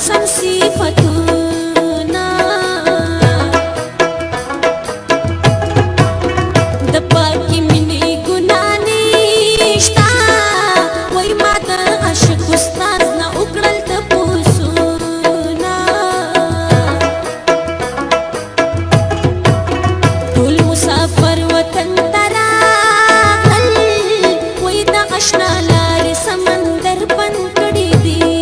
حسن صفتونه د پاکي مینې ګناه نشته وای ما د عاشق استاد نه وکړل تپوسونه ټول مسافر وطن ته راغلل وای د اشنا لارې سمندر بند کړي دي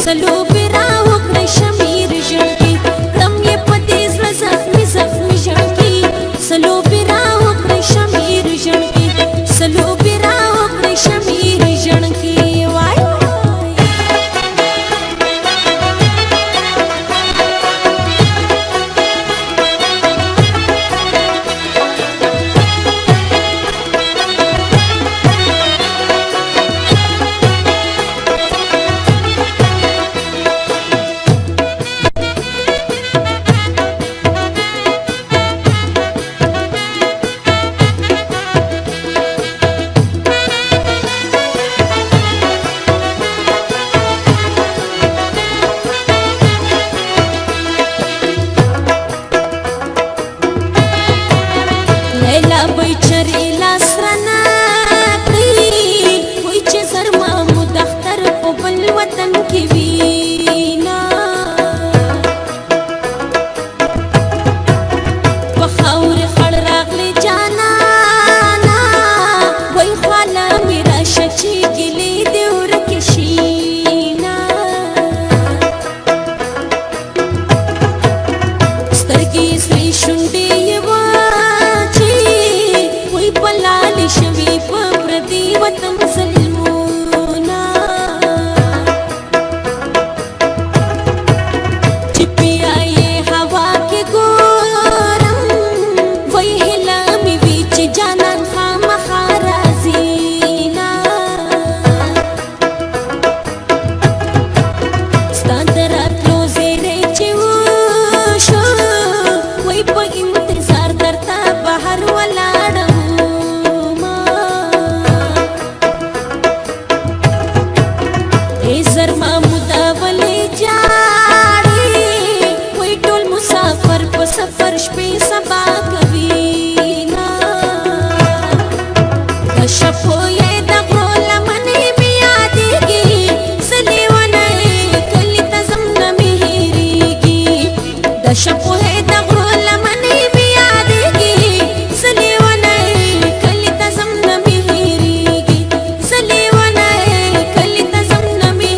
سلو برا وکړی شمیر ژړکي کړم یې په دې زړه زخمي زخمي ژړکي سلو برا وکړی شمیر ژړکي سلو برا وکړی شمیر ژړکي وای لیلا بیچری لاس رانه کړي وای چې زرما مو د اختر په بل وطن کې وینا په خاورې خړ راغلی جانانا وای خواله مې راشه چې ګیلې دې ورکې شینا سترګې سرې شونډې یې پلالې شوي په پردي وطن ظلمونه چې بیا یې هوا کې ګورم وای هیله مې وي چې جانان خامخا راځي نه ستا د راتلو زیری چې وشو وای په انتظار درته بهر ولاړم زرما مودا ولې جاړي وای ټول مسافر په سفر شپې سبا کوي نه د شپو یې د غرو لمنې مې یادېږي زه لیونی کلي ته ځم نه مې هېرېږي د شپو یې د غرو لمنې مې یادېږي زه لیونی کلي ته ځم نه مې هېرېږي زه لیونی کلي ته ځم نه مې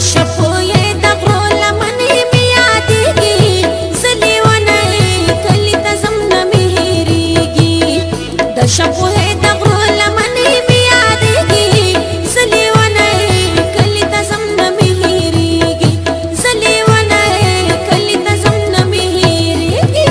شپو یې د غرو لمنې مې یادېږي زه لیونی کلي ته ځم نه مې هېرېږي د شپو یې د غرو لمنې مې یادېږي زه لیونی کلي ته ځم نه مې هېرېږي زه لیونی کلي ته ځم نه مې هېرېږي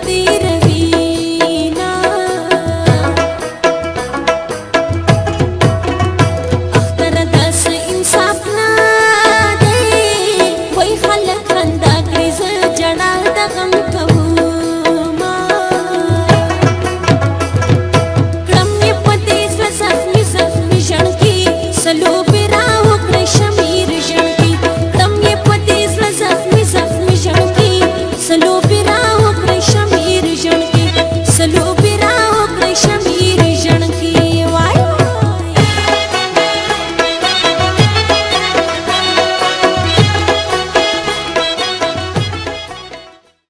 तेरे